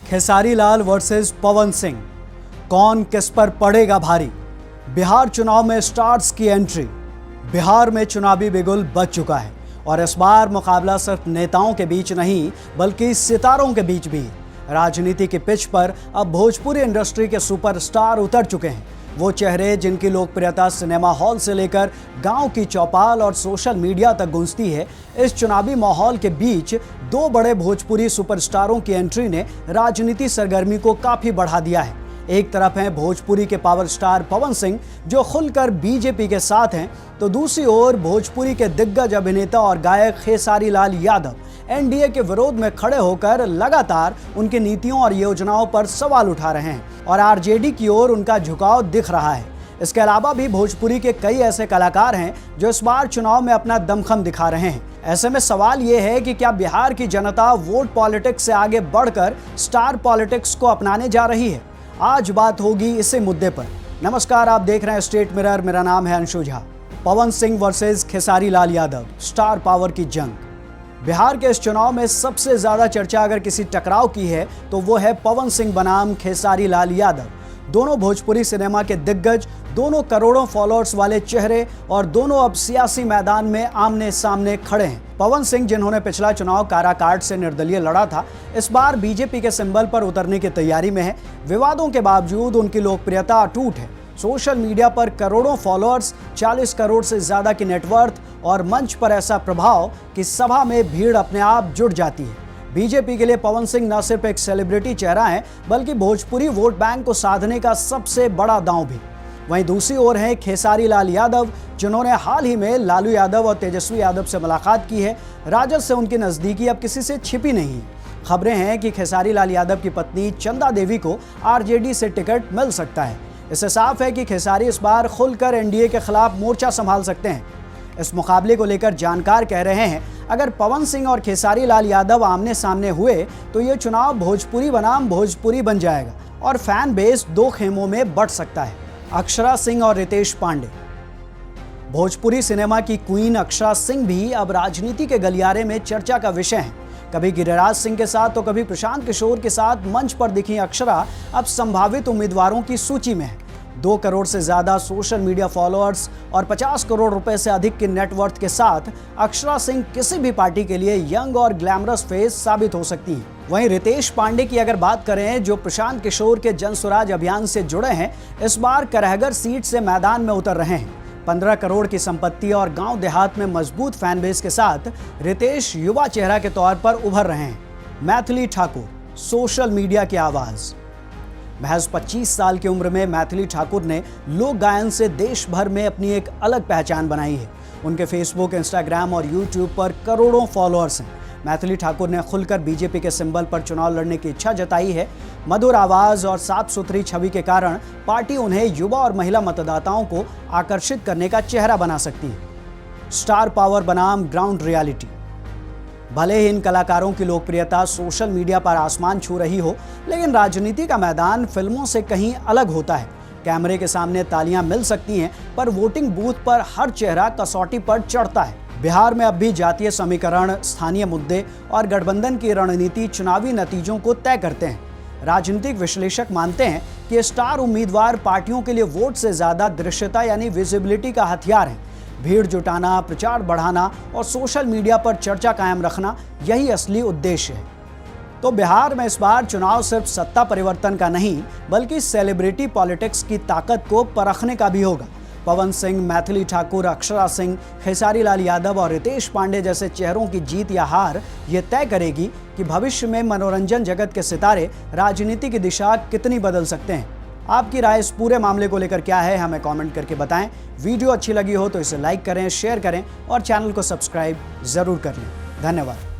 Khesari Lal versus Pawan Singh, कौन किस पर पड़ेगा भारी। बिहार चुनाव में स्टार्स की एंट्री। बिहार में चुनावी बिगुल बज चुका है और इस बार मुकाबला सिर्फ नेताओं के बीच नहीं बल्कि सितारों के बीच भी। राजनीति की पिच पर अब भोजपुरी इंडस्ट्री के सुपरस्टार उतर चुके हैं। वो चेहरे जिनकी लोकप्रियता सिनेमा हॉल से लेकर गांव की चौपाल और सोशल मीडिया तक गूंजती है। इस चुनावी माहौल के बीच दो बड़े भोजपुरी सुपरस्टारों की एंट्री ने राजनीति सरगर्मी को काफी बढ़ा दिया है। एक तरफ हैं भोजपुरी के पावर स्टार पवन सिंह जो खुलकर बीजेपी के साथ हैं, तो दूसरी ओर भोजपुरी के दिग्गज अभिनेता और गायक खेसारी लाल यादव एनडीए के विरोध में खड़े होकर लगातार उनकी नीतियों और योजनाओं पर सवाल उठा रहे हैं और आरजेडी की ओर उनका झुकाव दिख रहा है। इसके अलावा भी भोजपुरी के कई ऐसे कलाकार हैं जो इस बार चुनाव में अपना दमखम दिखा रहे हैं। ऐसे में सवाल ये है कि क्या बिहार की जनता वोट पॉलिटिक्स से आगे बढ़कर स्टार पॉलिटिक्स को अपनाने जा रही है। आज बात होगी इसी मुद्दे पर। नमस्कार, आप देख रहे हैं स्टेट मिरर। मेरा नाम है Anshu Jha. Pawan Singh versus Khesari Lal Yadav, star power की जंग। बिहार के इस चुनाव में सबसे ज्यादा चर्चा अगर किसी टकराव की है तो वो है पवन सिंह बनाम खेसारी लाल यादव। दोनों भोजपुरी सिनेमा के दिग्गज, दोनों करोड़ों फॉलोअर्स वाले चेहरे और दोनों अब सियासी मैदान में आमने सामने खड़े हैं। पवन सिंह, जिन्होंने पिछला चुनाव काराकाट से निर्दलीय लड़ा था, इस बार बीजेपी के सिंबल पर उतरने की तैयारी में है। विवादों के बावजूद उनकी लोकप्रियता अटूट है। सोशल मीडिया पर करोड़ों फॉलोअर्स, 40 करोड़ से ज्यादा की नेटवर्थ और मंच पर ऐसा प्रभाव कि सभा में भीड़ अपने आप जुट जाती है। बीजेपी के लिए पवन सिंह न सिर्फ एक सेलिब्रिटी चेहरा है बल्कि भोजपुरी वोट बैंक को साधने का सबसे बड़ा दांव भी। वहीं दूसरी ओर है खेसारी लाल यादव, जिन्होंने हाल ही में लालू यादव और तेजस्वी यादव से मुलाकात की है। राजद से उनकी नजदीकी अब किसी से छिपी नहीं। खबरें हैं कि खेसारी लाल यादव की पत्नी चंदा देवी को आरजेडी से टिकट मिल सकता है। इससे साफ है कि खेसारी इस बार खुलकर एनडीए के खिलाफ मोर्चा संभाल सकते हैं। इस मुकाबले को लेकर जानकार कह रहे हैं, अगर पवन सिंह और खेसारी लाल यादव आमने सामने हुए तो ये चुनाव भोजपुरी बनाम भोजपुरी बन जाएगा और फैन बेस दो खेमों में बंट सकता है। अक्षरा सिंह और रितेश पांडे। भोजपुरी सिनेमा की क्वीन अक्षरा सिंह भी अब राजनीति के गलियारे में चर्चा का विषय है। कभी गिरिराज सिंह के साथ तो कभी प्रशांत किशोर के साथ मंच पर दिखी अक्षरा अब संभावित उम्मीदवारों की सूची में है। 2 करोड़ से ज्यादा सोशल मीडिया फॉलोअर्स और 50 करोड़ रुपए से अधिक की नेटवर्थ के साथ अक्षरा सिंह किसी भी पार्टी के लिए यंग और ग्लैमरस फेस साबित हो सकती हैं। वहीं रितेश पांडे की अगर बात करें, जो प्रशांत किशोर के जन स्वराज अभियान से जुड़े हैं, इस बार करहगर सीट से मैदान में उतर रहे हैं। 15 करोड़ की संपत्ति और गांव देहात में मजबूत फैन बेस के साथ रितेश युवा चेहरा के तौर पर उभर रहे हैं। मैथिली ठाकुर, सोशल मीडिया की आवाज। महज 25 साल की उम्र में मैथिली ठाकुर ने लोक गायन से देश भर में अपनी एक अलग पहचान बनाई है। उनके फेसबुक, इंस्टाग्राम और यूट्यूब पर करोड़ों फॉलोअर्स हैं। मैथिली ठाकुर ने खुलकर बीजेपी के सिंबल पर चुनाव लड़ने की इच्छा जताई है। मधुर आवाज और साफ सुथरी छवि के कारण पार्टी उन्हें युवा और महिला मतदाताओं को आकर्षित करने का चेहरा बना सकती है। स्टार पावर बनाम ग्राउंड रियलिटी। भले ही इन कलाकारों की लोकप्रियता सोशल मीडिया पर आसमान छू रही हो, लेकिन राजनीति का मैदान फिल्मों से कहीं अलग होता है। कैमरे के सामने तालियां मिल सकती हैं, पर वोटिंग बूथ पर हर चेहरा कसौटी पर चढ़ता है। बिहार में अब भी जातीय समीकरण, स्थानीय मुद्दे और गठबंधन की रणनीति चुनावी नतीजों को तय करते हैं। राजनीतिक विश्लेषक मानते हैं कि स्टार उम्मीदवार पार्टियों के लिए वोट से ज्यादा दृश्यता यानी विजिबिलिटी का हथियार है। भीड़ जुटाना, प्रचार बढ़ाना और सोशल मीडिया पर चर्चा कायम रखना, यही असली उद्देश्य है। तो बिहार में इस बार चुनाव सिर्फ सत्ता परिवर्तन का नहीं बल्कि सेलिब्रिटी पॉलिटिक्स की ताकत को परखने का भी होगा। पवन सिंह, मैथिली ठाकुर, अक्षरा सिंह, खेसारी लाल यादव और रितेश पांडे जैसे चेहरों की जीत या हार ये तय करेगी कि भविष्य में मनोरंजन जगत के सितारे राजनीति की दिशा कितनी बदल सकते हैं। आपकी राय इस पूरे मामले को लेकर क्या है, हमें कमेंट करके बताएं। वीडियो अच्छी लगी हो तो इसे लाइक करें, शेयर करें और चैनल को सब्सक्राइब जरूर कर लें। धन्यवाद।